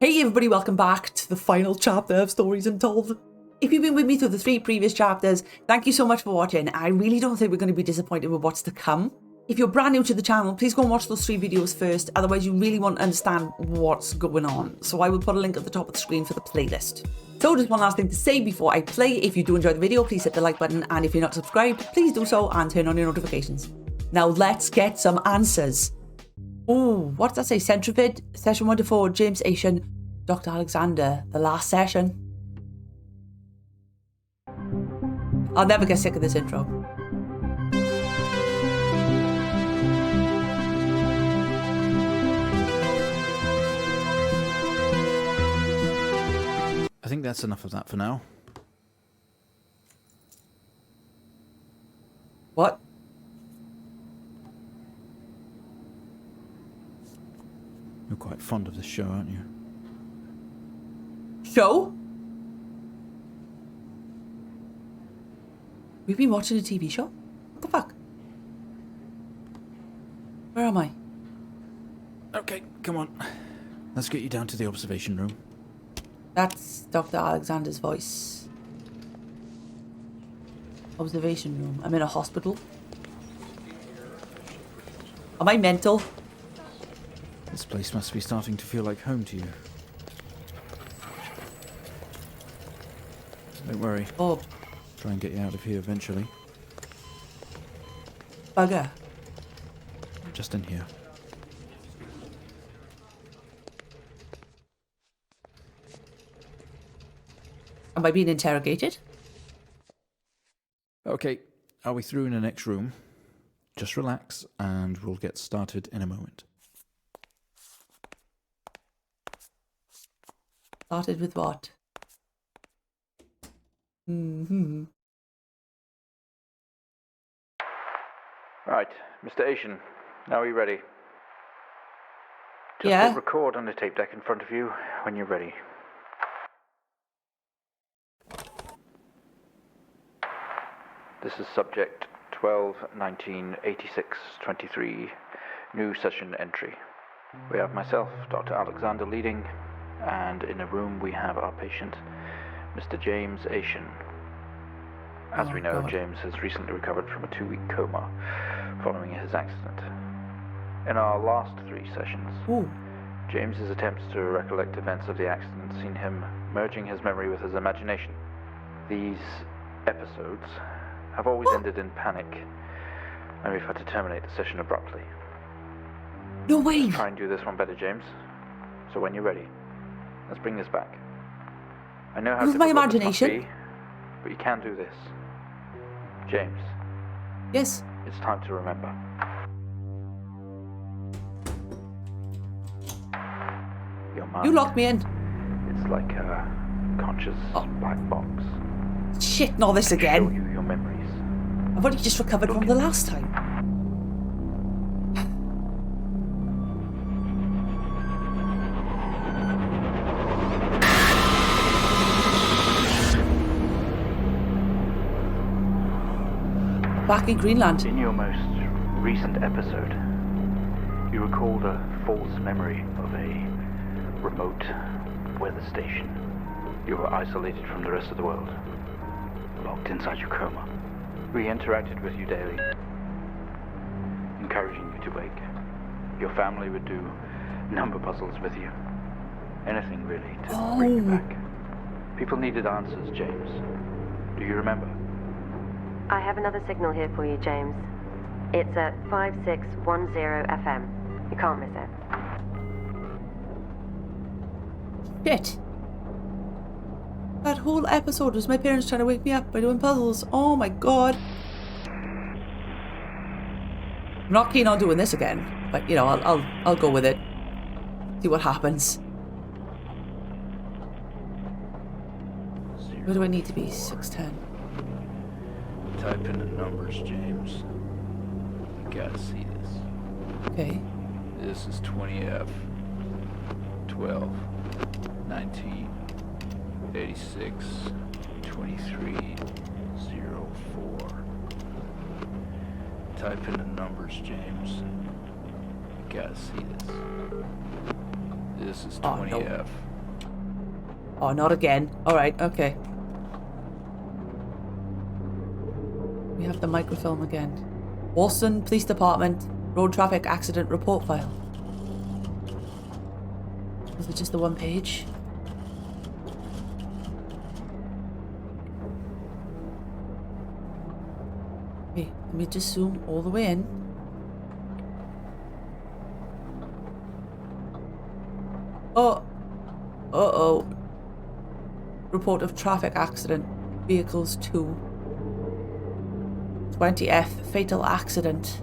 Hey everybody, welcome back to the final chapter of Stories Untold. If you've been with me through the 3 previous chapters, thank you so much for watching. I really don't think we're going to be disappointed with what's to come. If you're brand new to the channel, please go and watch those 3 videos first, otherwise you really won't understand what's going on. So I will put a link at the top of the screen for the playlist. So just one last thing to say before I play. If you do enjoy the video, please hit the like button, and if you're not subscribed, please do so and turn on your notifications. Now let's get some answers. Oh, what does that say? Centripede, session 1 to 4, James Aition, Dr. Alexander, the last session. I'll never get sick of this intro. I think that's enough of that for now. What? You're quite fond of this show, aren't you? Show? We've been watching a TV show? What the fuck? Where am I? Okay, come on. Let's get you down to the observation room. That's Dr. Alexander's voice. Observation room. I'm in a hospital. Am I mental? This place must be starting to feel like home to you. Don't worry. Oh, Try and get you out of here eventually. bugger. Just in here. Am I being interrogated? Okay, are we through in the next room? Just relax and we'll get started in a moment. Started with what? Right, Mr. Aition, now are you ready? Just Yeah. hit record on the tape deck in front of you when you're ready. This is subject 12-19-86-23, new session entry. We have myself, Dr. Alexander, leading, and in a room we have our patient, Mr. James Aition. As we know, God. James has recently recovered from a 2-week coma following his accident. In our last 3 sessions, Ooh. James's attempts to recollect events of the accident seen him merging his memory with his imagination. These episodes have always ended in panic, and we've had to terminate the session abruptly. No way! Try and do this one better, James. So when you're ready, let's bring this back. I know how With my difficult this must imagination? be, but you can do this. James, Yes. it's time to remember. Your mind, You locked me in. it's like a conscious black box. Shit, not this Show again. you your memories. I've only just recovered from the last time. Back in Greenland. In your most recent episode, you recalled a false memory of a remote weather station. You were isolated from the rest of the world, locked inside your coma. We interacted with you daily, encouraging you to wake. Your family would do number puzzles with you. Anything really to bring you back. People needed answers, James. Do you remember? I have another signal here for you, James. It's at 5610 FM. You can't miss it. Shit. That whole episode was my parents trying to wake me up by doing puzzles. Oh my god. I'm not keen on doing this again, but you know, I'll go with it. See what happens. Where do I need to be? 610. Type in the numbers, James. You gotta see this. Okay. This is 20F 12 19 86 23 04. Type in the numbers, James. You gotta see this. This is Oh, no. 20F. Oh, not again. Alright, okay. We have the microfilm again. Walston Police Department Road Traffic Accident Report File. Was it just the one page? Okay, let me just zoom all the way in. Oh! Uh-oh. Report of traffic accident. Vehicles 2. 20F. Fatal accident.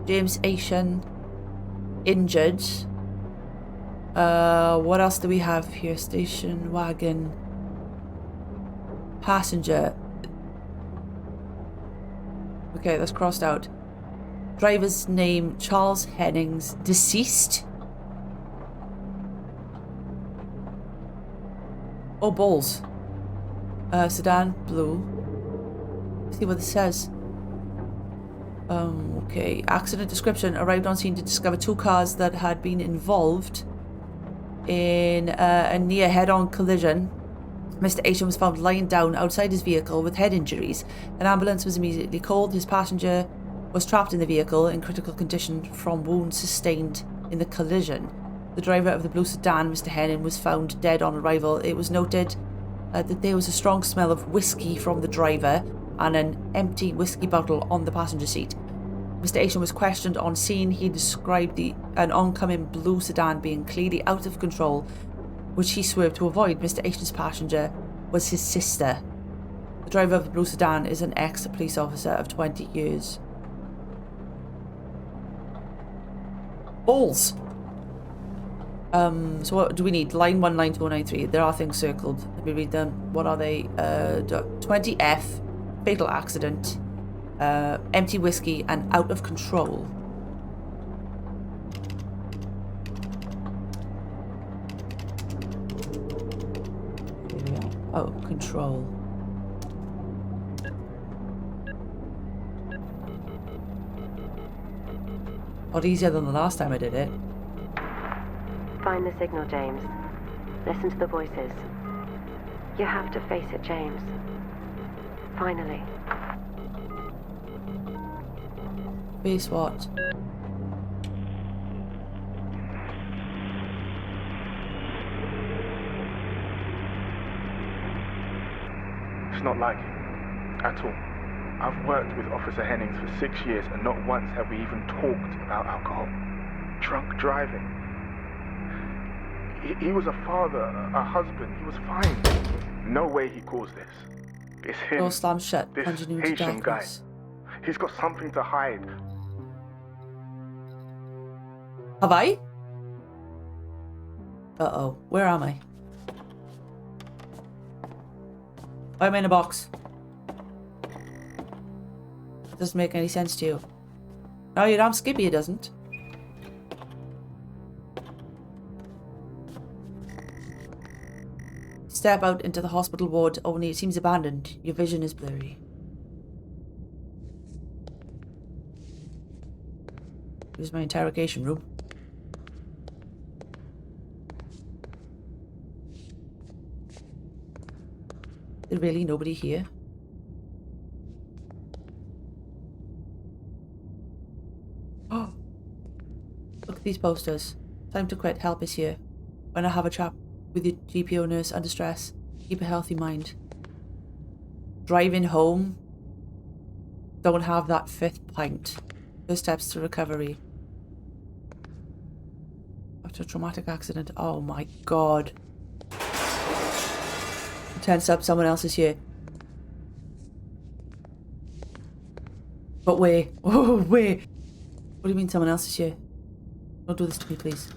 James Aition. Injured. What else do we have here? Station wagon. Passenger. Okay, that's crossed out. Driver's name, Charles Hennings. Deceased. Oh, balls. Sedan, blue. Let's see what this says. Okay. Accident description. Arrived on scene to discover 2 cars that had been involved in a near head-on collision. Mr. Aition was found lying down outside his vehicle with head injuries. An ambulance was immediately called. His passenger was trapped in the vehicle in critical condition from wounds sustained in the collision. The driver of the blue sedan, Mr. Henning, was found dead on arrival. It was noted that there was a strong smell of whiskey from the driver and an empty whiskey bottle on the passenger seat. Mr. Aition was questioned on scene. He described an oncoming blue sedan being clearly out of control, which he swerved to avoid. Mr. Aition's passenger was his sister. The driver of the blue sedan is an ex-police officer of 20 years. Balls! So what do we need? Line 1, line 2, line 3. There are things circled. Let me read them. What are they? 20F, fatal accident, empty whiskey, and out of control. Here we are. Out of control. A lot easier than the last time I did it. Find the signal, James. Listen to the voices. You have to face it, James. Finally. Face what? It's not like him, at all. I've worked with Officer Hennings for 6 years and not once have we even talked about alcohol. Drunk driving. He was a father, a husband, he was fine. No way he caused this. It's him, Door slammed shut, this plunging into Haitian guy. darkness. He's got something to hide. Have I? Uh-oh. Where am I? Why am I in a box? Doesn't make any sense to you. No, you damn Skippy, it doesn't. Step out into the hospital ward, only it seems abandoned. Your vision is blurry. Here's my interrogation room. Is there really nobody here? Oh! Look at these posters. Time to quit. Help is here. When I have a chat with your GPO nurse under stress, keep a healthy mind. Driving home. Don't have that 5th pint. First steps to recovery. After a traumatic accident. Oh my god. Tense up, someone else is here. But wait. Oh, wait. What do you mean someone else is here? Don't do this to me, please.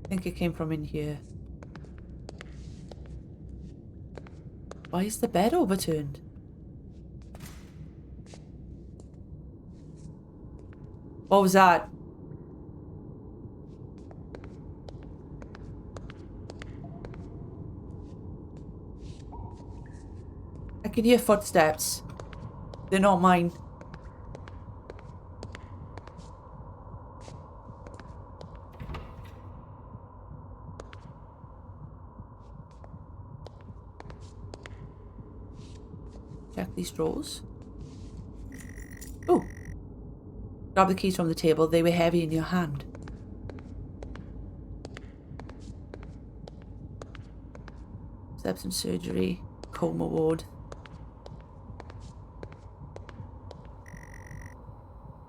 I think it came from in here. Why is the bed overturned? What was that? I can hear footsteps. They're not mine. Check these drawers. Oh! Grab the keys from the table. They were heavy in your hand. Steps in surgery. Coma ward.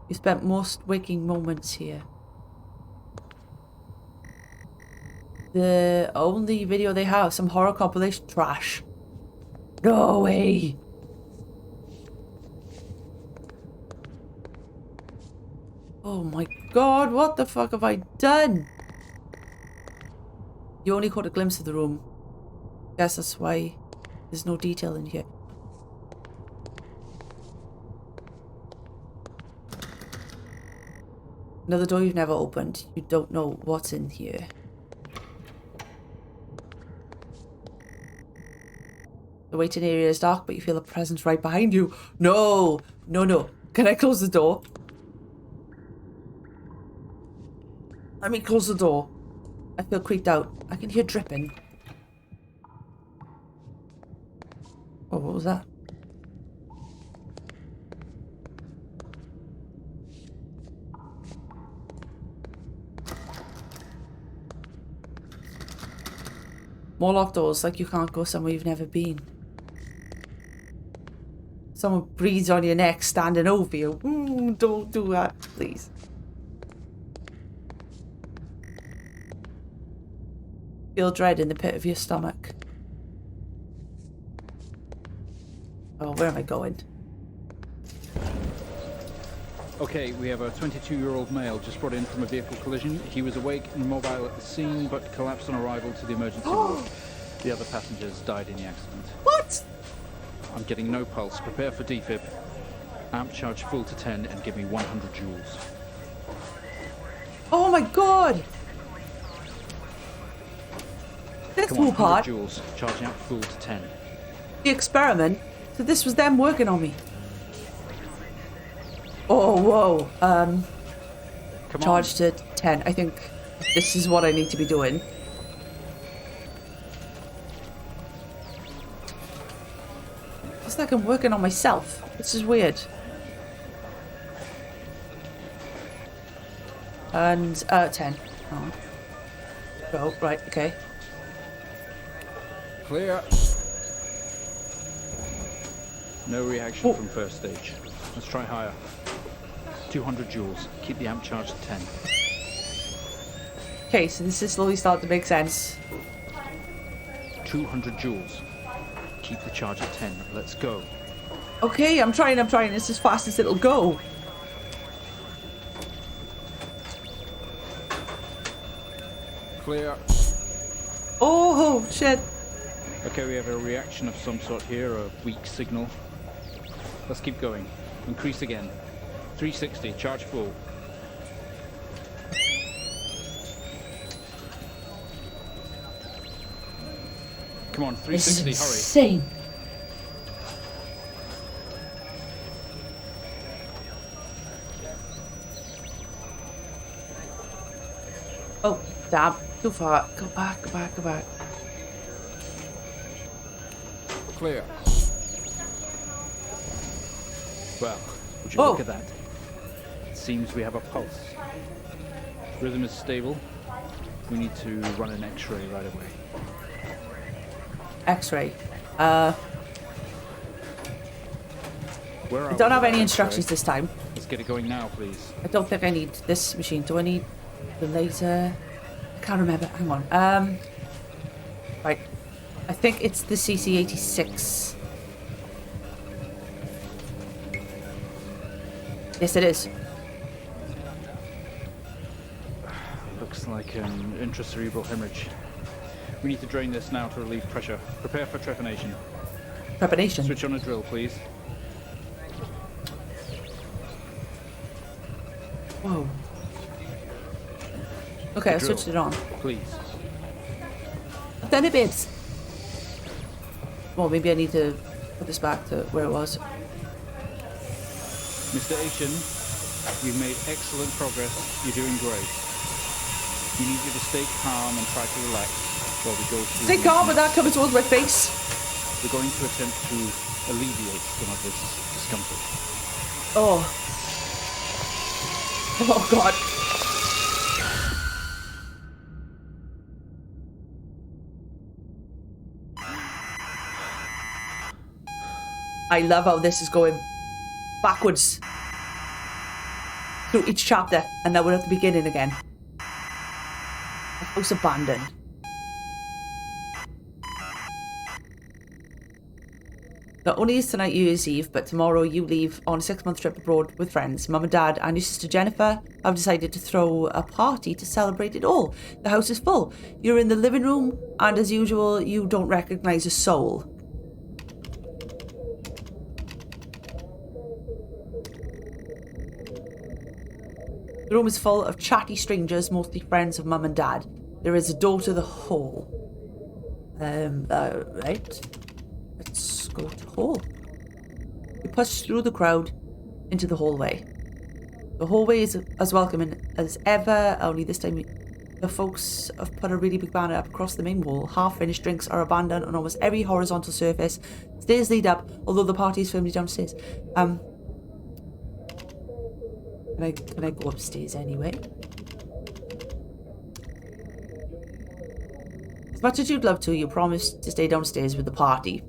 You spent most waking moments here. The only video they have, some horror compilation trash. No way! Oh my god, what the fuck have I done? You only caught a glimpse of the room. Guess that's why there's no detail in here. Another door you've never opened. You don't know what's in here. The waiting area is dark, but you feel a presence right behind you. No! No, no. Can I close the door? Let me close the door. I feel creeped out. I can hear dripping. Oh, what was that? More locked doors, like you can't go somewhere you've never been. Someone breathes on your neck standing over you. Don't do that, please. Feel dread in the pit of your stomach. Oh, where am I going? Okay, we have a 22-year-old male just brought in from a vehicle collision. He was awake and mobile at the scene, but collapsed on arrival to the emergency ward. The other passengers died in the accident. What? I'm getting no pulse. Prepare for defib. Amp charge full to 10 and give me 100 joules. Oh my god! This Come on, whole part, 100 joules. Charge amp full to 10. the experiment, so this was them working on me. Oh, whoa. Come Charge to 10. I think this is what I need to be doing. It's like I'm working on myself. This is weird. And, 10. Oh. Go, right, okay. Clear. No reaction from first stage. Let's try higher. 200 joules. Keep the amp charge at 10. Okay, so this is slowly starting to make sense. 200 joules. Keep the charge at 10. Let's go. Okay, I'm trying. It's as fast as it'll go. Clear. Oh, shit. Okay, we have a reaction of some sort here, a weak signal. Let's keep going. Increase again. 360, charge full. Come on, 360, hurry. Insane. Oh, damn. Too far. Go back, go back, go back. Clear. Well, would you Oh. look at that? It seems we have a pulse. Rhythm is stable. We need to run an X-ray right away. X-ray. Where are I don't we have with any our instructions X-ray? this time. Let's get it going now, please. I don't think I need this machine. Do I need the laser? I can't remember. Hang on. Right. I think it's the CC86. Yes, it is. Looks like an intracerebral hemorrhage. We need to drain this now to relieve pressure. Prepare for trepanation. Preparation. Switch on a drill, please. Whoa. Okay, I Drill. switched it on. Please. I've done it, babes. Well, maybe I need to put this back to where it was. Mr. Aition, you've made excellent progress. You're doing great. We need you to stay calm and try to relax while we go through... Stay calm with that coming towards my face. We're going to attempt to alleviate some of this discomfort. Oh. Oh, God. I love how this is going backwards through each chapter, and now we're at the beginning again. The house abandoned. Not only is tonight New Year's Eve, but tomorrow you leave on a 6-month trip abroad with friends. Mum and Dad and your sister Jennifer have decided to throw a party to celebrate it all. The house is full. You're in the living room, and as usual, you don't recognise a soul. The room is full of chatty strangers, mostly friends of Mum and Dad. There is a door to the hall. Right. Let's go to the hall. You push through the crowd into the hallway. The hallway is as welcoming as ever, only this time the folks have put a really big banner up across the main wall. Half-finished drinks are abandoned on almost every horizontal surface. Stairs lead up, although the party is firmly downstairs. Can I go upstairs anyway? As much as you'd love to, you promised to stay downstairs with the party.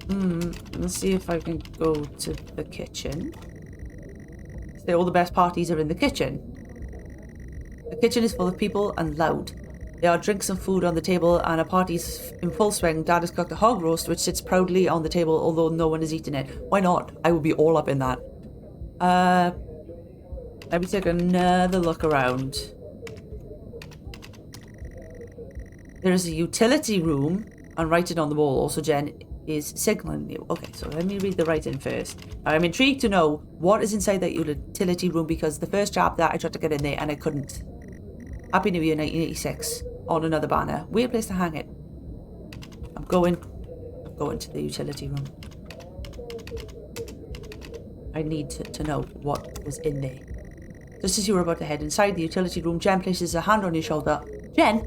Let's see if I can go to the kitchen. Say all the best parties are in the kitchen. The kitchen is full of people and loud. There are drinks and food on the table, and a party's in full swing. Dad has cooked a hog roast, which sits proudly on the table, although no one has eaten it. Why not? I would be all up in that. Let me take another look around. There is a utility room, and writing on the wall. Also, Jen is signaling you. Okay, so let me read the writing first. I'm intrigued to know what is inside that utility room, because the first chapter I tried to get in there and I couldn't. Happy New Year 1986 on another banner. Weird place to hang it. I'm going to the utility room. I need to know what was in there. Just as you were about to head inside the utility room, Jen places a hand on your shoulder. Jen?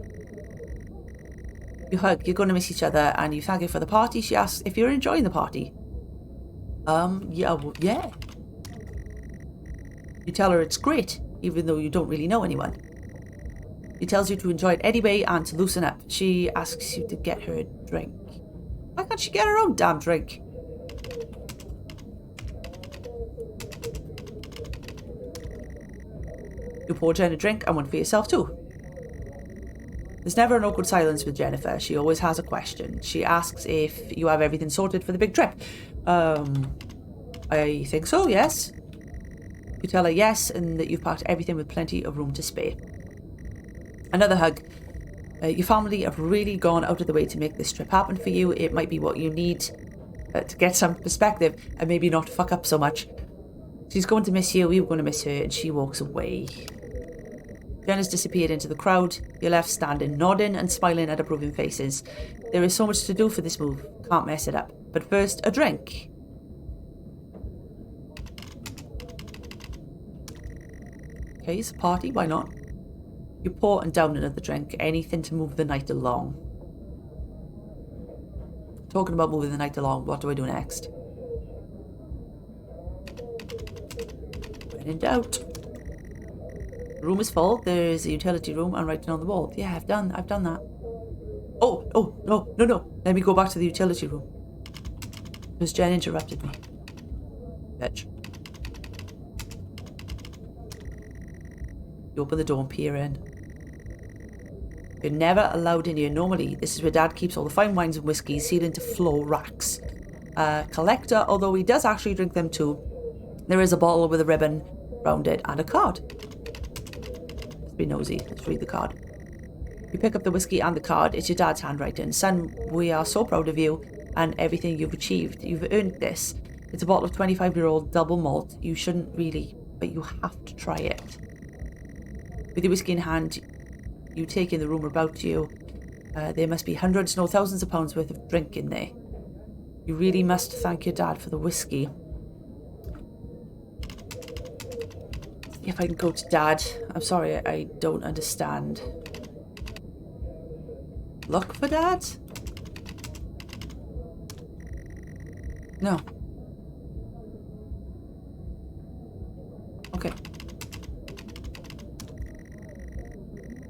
You hug, you're going to miss each other, and you thank her for the party. She asks if you're enjoying the party. Yeah. You tell her it's great, even though you don't really know anyone. She tells you to enjoy it anyway and to loosen up. She asks you to get her a drink. Why can't she get her own damn drink? You pour Jen a drink and one for yourself too. There's never an awkward silence with Jennifer. She always has a question. She asks if you have everything sorted for the big trip. I think so, yes. You tell her yes, and that you've packed everything with plenty of room to spare. Another hug. Your family have really gone out of the way to make this trip happen for you. It might be what you need to get some perspective and maybe not fuck up so much. She's going to miss you, you're going to miss her, and she walks away. Jen has disappeared into the crowd. You're left standing, nodding and smiling at approving faces. There is so much to do for this move. Can't mess it up. But first, a drink. Okay, it's a party, why not? You pour and down another drink. Anything to move the night along. Talking about moving the night along, what do I do next? When in doubt. The room is full. There is a utility room and writing on the wall. Yeah, I've done that. Oh, no. Let me go back to the utility room. Because Jen interrupted me. Bitch. You open the door and peer in. You're never allowed in here normally. This is where Dad keeps all the fine wines and whiskies sealed into floor racks. Collector, although he does actually drink them too. There is a bottle with a ribbon round it and a card. Let's be nosy. Let's read the card. You pick up the whiskey and the card. It's your dad's handwriting. Son, we are so proud of you and everything you've achieved. You've earned this. It's a bottle of 25-year-old double malt. You shouldn't really, but you have to try it. With your whiskey in hand, you take in the room about you. There must be hundreds, no thousands of pounds worth of drink in there. You really must thank your dad for the whiskey. If I can go to Dad. I'm sorry, I don't understand. Look for Dad? No. Okay.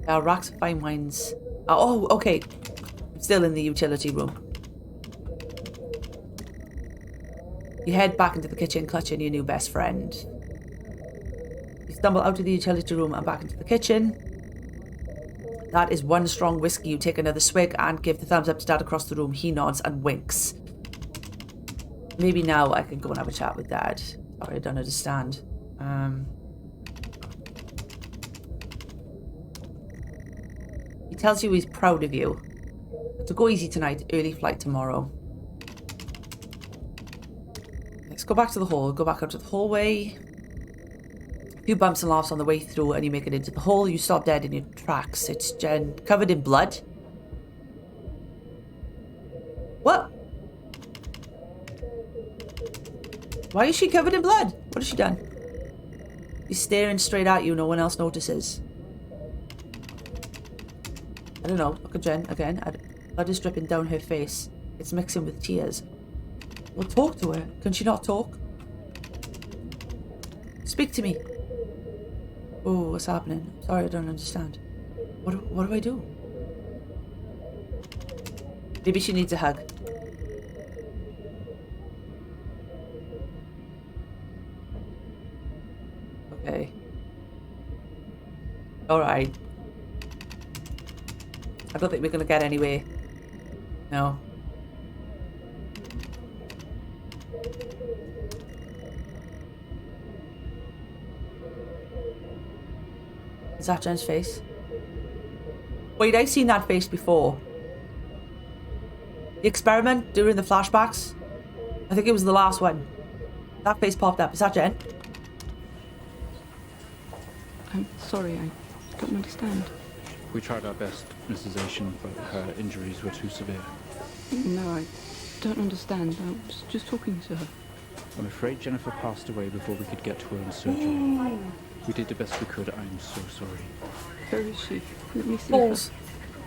Racks of fine wines. Oh, okay. I'm still in the utility room. You head back into the kitchen, clutching your new best friend. You stumble out of the utility room and back into the kitchen. That is one strong whiskey. You take another swig and give the thumbs up to Dad across the room. He nods and winks. Maybe now I can go and have a chat with Dad. Sorry, I don't understand. He tells you he's proud of you. So go easy tonight, early flight tomorrow. Let's go back to the hall, go back out to the hallway. A few bumps and laughs on the way through and you make it into the hall. You stop dead in your tracks. It's Jen, covered in blood. What? Why is she covered in blood? What has she done? She's staring straight at you, no one else notices. I don't know. Look at Jen again. Blood is dripping down her face. It's mixing with tears. Well, talk to her. Can she not talk? Speak to me. Oh, what's happening? Sorry, I don't understand. What do I do? Maybe she needs a hug. Okay. Alright. I don't think we're gonna get anywhere. No. Is that Jen's face? Wait, I've seen that face before. The experiment during the flashbacks? I think it was the last one. That face popped up. Is that Jen? I'm sorry, I don't understand. We tried our best, Mrs. Aition, but her injuries were too severe. No, I don't understand. I was just talking to her. I'm afraid Jennifer passed away before we could get to her in surgery. We did the best we could. I'm so sorry. Where is she? Let me see Balls. her.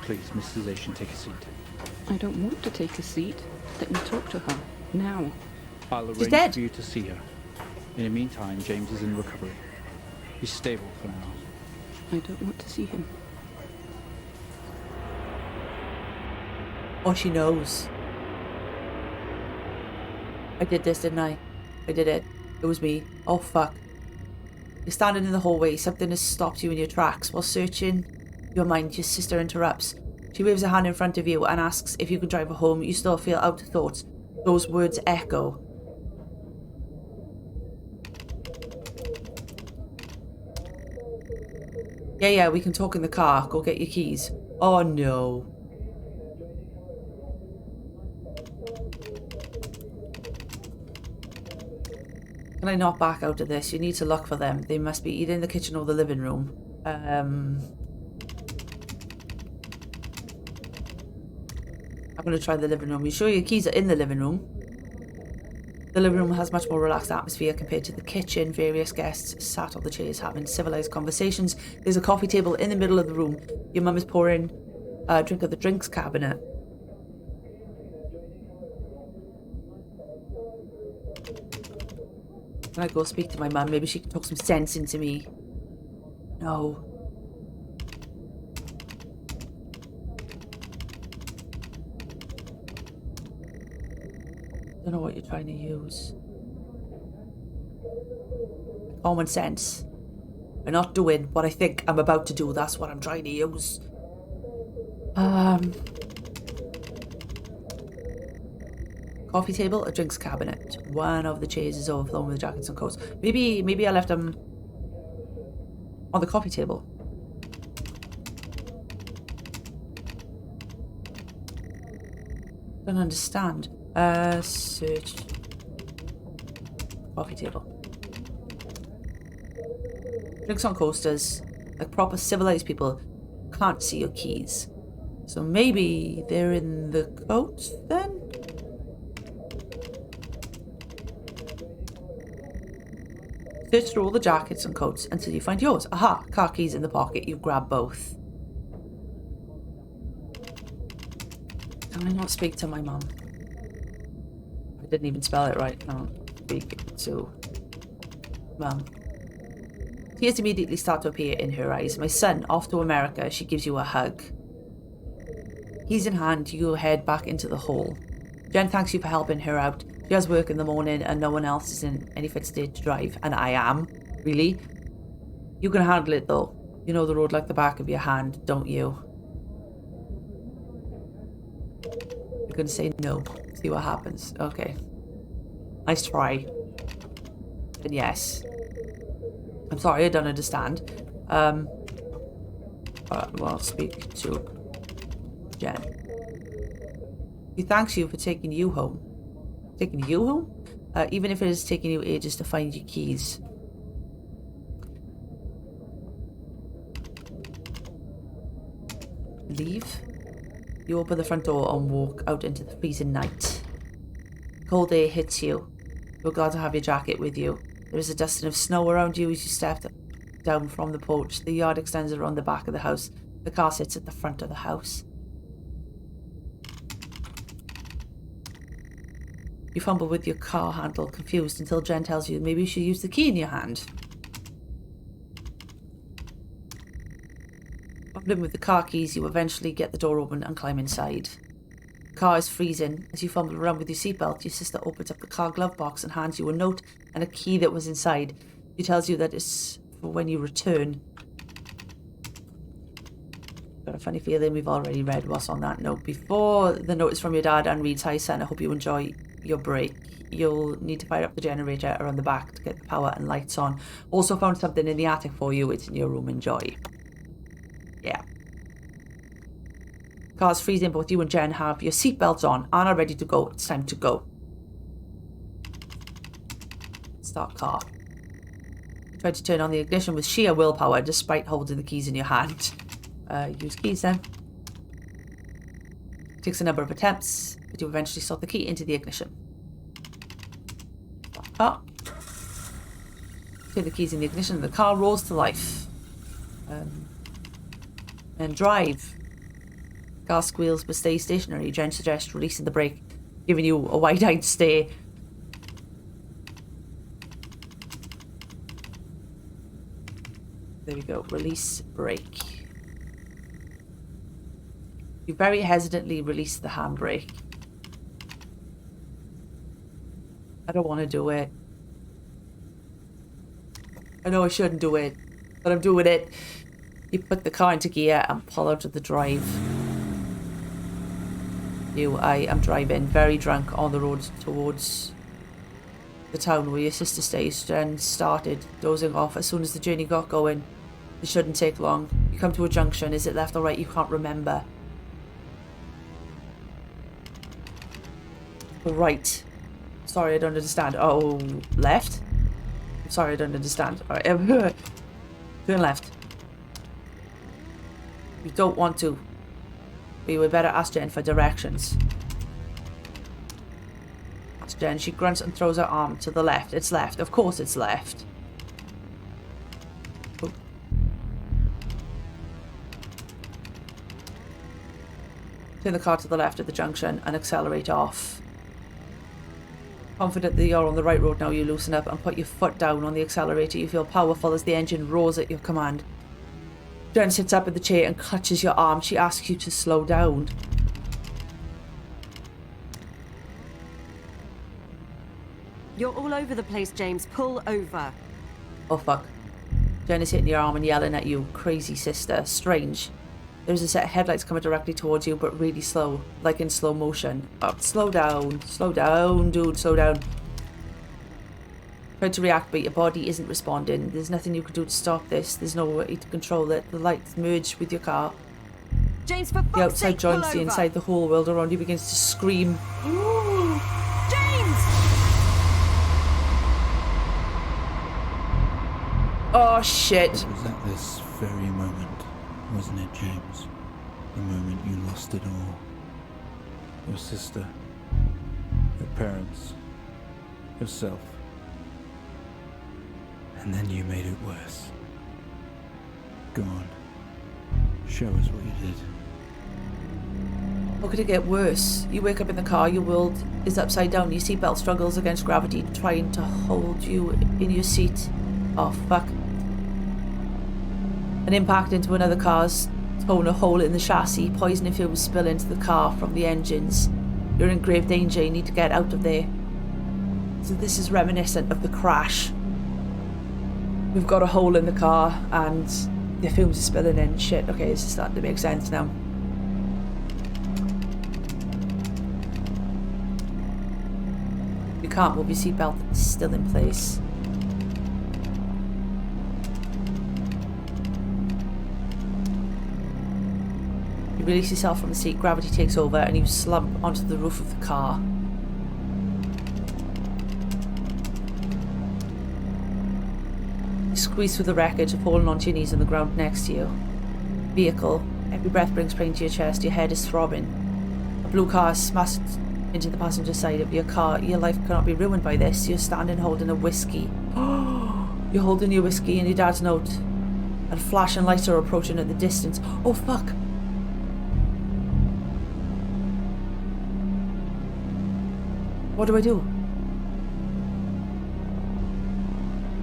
Please, Mrs. Aition, take a seat. I don't want to take a seat. Let me talk to her. Now. I'll She's arrange dead. for you to see her. In the meantime, James is in recovery. He's stable for now. I don't want to see him. Oh, she knows. I did this, didn't I? I did it. It was me. Oh, fuck. You're standing in the hallway. Something has stopped you in your tracks. While searching your mind, your sister interrupts. She waves a hand in front of you and asks if you can drive her home. You still feel out of thoughts. Those words echo. Yeah, we can talk in the car. Go get your keys. Oh, no. Can I not back out of this? You need to look for them. They must be either in the kitchen or the living room. I'm going to try the living room. You sure your keys are in the living room? The living room has much more relaxed atmosphere compared to the kitchen. Various guests sat on the chairs having civilized conversations. There's a coffee table in the middle of the room. Your mum is pouring a drink of the drinks cabinet. Can I go speak to my mum? Maybe she can talk some sense into me. No. I don't know what you're trying to use. Common sense. I'm not doing what I think I'm about to do. That's what I'm trying to use. Coffee table, a drinks cabinet. One of the chairs is overflowing with jackets and coats. Maybe I left them on the coffee table. Don't understand. Search. Coffee table. Drinks on coasters. Like proper civilized people can't see your keys. So maybe they're in the coat then? Search through all the jackets and coats until you find yours. Aha! Car keys in the pocket. You grab both. Can I not speak to my mum? I didn't even spell it right. No. Speak to mum. Tears immediately start to appear in her eyes. My son, off to America. She gives you a hug. Keys in hand, you head back into the hall. Jen thanks you for helping her out. She has work in the morning and no one else is in any fit state to drive. And I am. Really? You can handle it though. You know the road like the back of your hand, don't you? You're gonna say no. See what happens. Okay. Nice try. And yes. I'm sorry, I don't understand. Well, I'll speak to Jen. He thanks you for taking you home. Taking you home? Even if it is taking you ages to find your keys. Leave. You open the front door and walk out into the freezing night. Cold air hits you. You're glad to have your jacket with you. There is a dusting of snow around you as you step down from the porch. The yard extends around the back of the house. The car sits at the front of the house. You fumble with your car handle, confused, until Jen tells you maybe you should use the key in your hand. Fumbling with the car keys, you eventually get the door open and climb inside. The car is freezing. As you fumble around with your seatbelt, your sister opens up the car glove box and hands you a note and a key that was inside. She tells you that it's for when you return. Got a funny feeling we've already read what's on that note before. The note is from your dad and reads, "Hi son, I hope you enjoy your break. You'll need to fire up the generator around the back to get the power and lights on. Also found something in the attic for you. It's in your room. Enjoy." Yeah. Car's freezing, both you and Jen have your seatbelts on and are ready to go. It's time to go. Start car. You try to turn on the ignition with sheer willpower despite holding the keys in your hand. Use keys then. It takes a number of attempts, but you eventually slot the key into the ignition. Start car. Turn the keys in the ignition and the car rolls to life. And drive. Car squeals but stays stationary. Jen suggests releasing the brake, giving you a wide-eyed stare. There we go. Release brake. You very hesitantly release the handbrake. I don't want to do it. I know I shouldn't do it, but I'm doing it. You put the car into gear and pull out of the drive. I am driving very drunk on the road towards the town where your sister stays. Jen started dozing off as soon as the journey got going. It shouldn't take long. You come to a junction. Is it left or right? You can't remember. Right. Sorry, I don't understand. Oh, left? I'm sorry, I don't understand. Alright, turn left. You don't want to. But you would better ask Jen for directions. Ask Jen. She grunts and throws her arm to the left. It's left. Of course it's left. Oh. Turn the car to the left at the junction and accelerate off. Confident that you're on the right road now, you loosen up and put your foot down on the accelerator. You feel powerful as the engine roars at your command. Jen sits up in the chair and clutches your arm. She asks you to slow down. You're all over the place, James. Pull over. Oh fuck. Jen is hitting your arm and yelling at you. Crazy sister. Strange. There's a set of headlights coming directly towards you, but really slow, like in slow motion. Oh, slow down, dude, slow down. Try to react, but your body isn't responding. There's nothing you can do to stop this. There's no way to control it. The lights merge with your car. James, for fuck's The outside sake, joins pull the over. inside. The whole world around you begins to scream. Ooh. James! Oh shit. It was at this very moment, wasn't it, James? The moment you lost it all. Your sister, your parents, yourself. And then you made it worse. Go on. Show us what you did. How could it get worse? You wake up in the car, your world is upside down, your seatbelt struggles against gravity, trying to hold you in your seat. Oh, fuck. An impact into another car's torn a hole in the chassis, poison and fumes spill into the car from the engines. You're in grave danger, you need to get out of there. So this is reminiscent of the crash. We've got a hole in the car and the fumes are spilling in. Shit, okay, this is starting to make sense now. You can't move your seatbelt, it's still in place. You release yourself from the seat, gravity takes over, and you slump onto the roof of the car. You squeeze through the wreckage, falling onto your knees on the ground next to you. Vehicle. Every breath brings pain to your chest, your head is throbbing. A blue car is smashed into the passenger side of your car. Your life cannot be ruined by this. You're standing holding a whiskey. You're holding your whiskey and your dad's note. And flashing lights are approaching at the distance. Oh fuck. What do I do?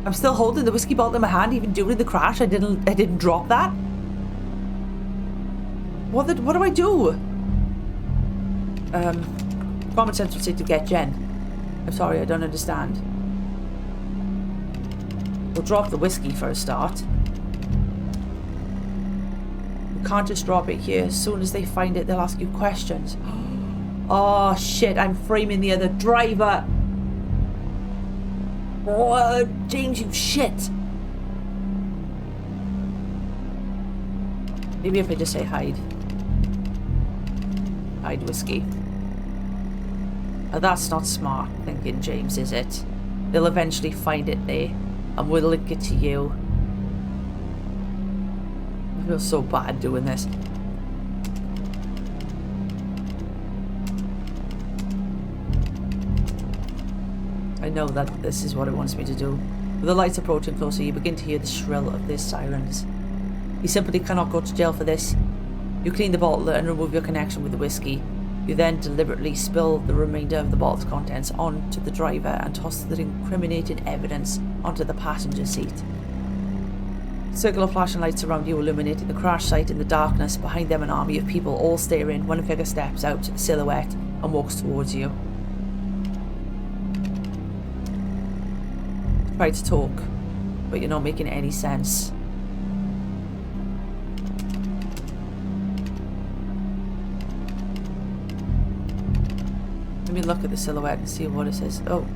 I'm still holding the whiskey bottle in my hand even during the crash. I didn't drop that. What do I do? Common sense would say to get Jen. I'm sorry, I don't understand. We'll drop the whiskey for a start. You can't just drop it here. As soon as they find it, they'll ask you questions. Oh shit, I'm framing the other driver. Oh, James, you shit. Maybe if I just say hide. Hide whiskey. Oh, that's not smart thinking, James, is it? They'll eventually find it there, and we'll link it to you. I feel so bad doing this. I know that this is what it wants me to do. With the lights approaching closer, you begin to hear the shrill of their sirens. You simply cannot go to jail for this. You clean the bottle and remove your connection with the whiskey. You then deliberately spill the remainder of the bottle's contents onto the driver and toss the incriminating evidence onto the passenger seat. A circle of flashing lights around you illuminating the crash site in the darkness. Behind them an army of people all staring when a figure steps out, silhouette, and walks towards you. Try to talk, but you're not making any sense. Let me look at the silhouette and see what it says. Oh,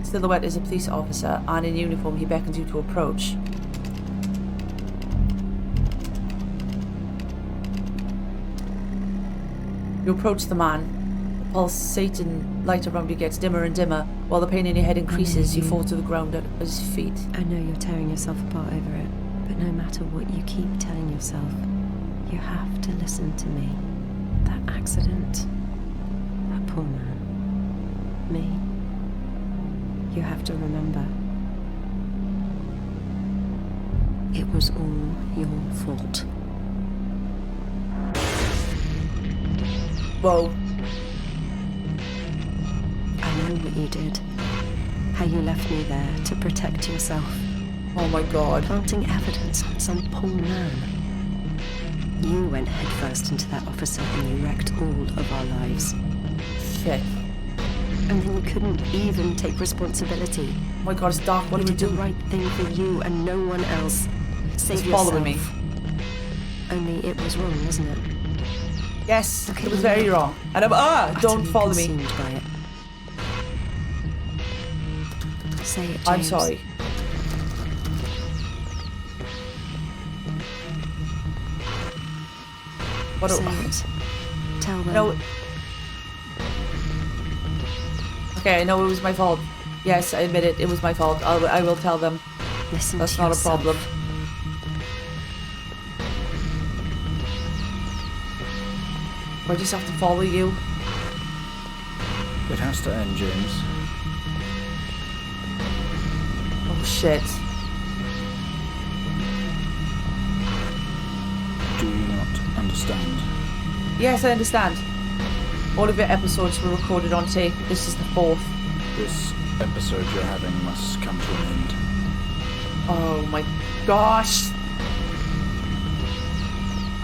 silhouette is a police officer, and in uniform he beckons you to approach. You approach the man. The pulsating light around you gets dimmer and dimmer. While the pain in your head increases, you fall to the ground at his feet. I know you're tearing yourself apart over it, but no matter what you keep telling yourself, you have to listen to me. That accident, that poor man, me. You have to remember, it was all your fault. Whoa. I know what you did. How you left me there to protect yourself. Oh my god. Planting evidence on some poor man. You went headfirst into that officer and you wrecked all of our lives. Shit. And then you couldn't even take responsibility. Oh my god, it's dark. What do we did do? the right thing for you and no one else. Save It's yourself. following me. Only it was wrong, wasn't it? Yes, Okay, it was very wrong. And I'm don't Utterly follow me. consumed by it. Say it, James. I'm sorry. What Say do it. Tell them. No. Okay, I know it was my fault. Yes, I admit it. It was my fault. I will tell them. Listen That's to not yourself. a problem. I just have to follow you. It has to end, James. Oh shit. understand? Yes, I understand. All of your episodes were recorded on tape. This is the 4th. This episode you're having must come to an end. Oh my gosh.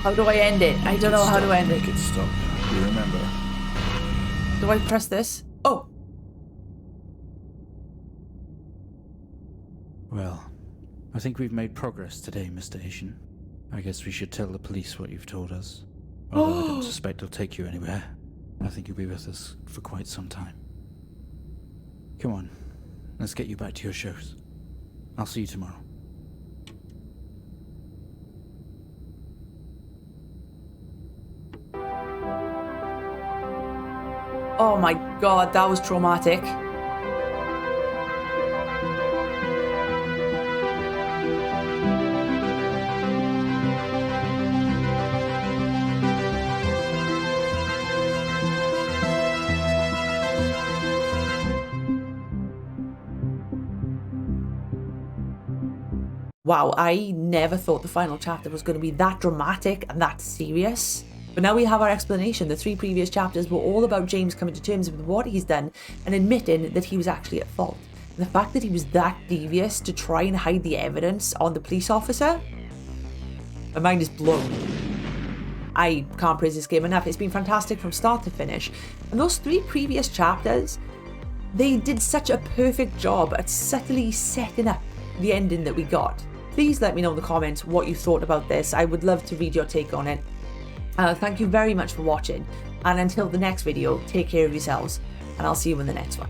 How do I end it? I don't know how to end it. Make it stop. You remember? Do I press this? Oh! Well, I think we've made progress today, Mr. Aition. I guess we should tell the police what you've told us. Although I don't suspect they'll take you anywhere. I think you'll be with us for quite some time. Come on, let's get you back to your shows. I'll see you tomorrow. Oh my god, that was traumatic. Wow, I never thought the final chapter was going to be that dramatic and that serious. But now we have our explanation. The 3 previous chapters were all about James coming to terms with what he's done and admitting that he was actually at fault. And the fact that he was that devious to try and hide the evidence on the police officer, my mind is blown. I can't praise this game enough. It's been fantastic from start to finish. And those 3 previous chapters, they did such a perfect job at subtly setting up the ending that we got. Please let me know in the comments what you thought about this. I would love to read your take on it. Thank you very much for watching, and until the next video, take care of yourselves, and I'll see you in the next one.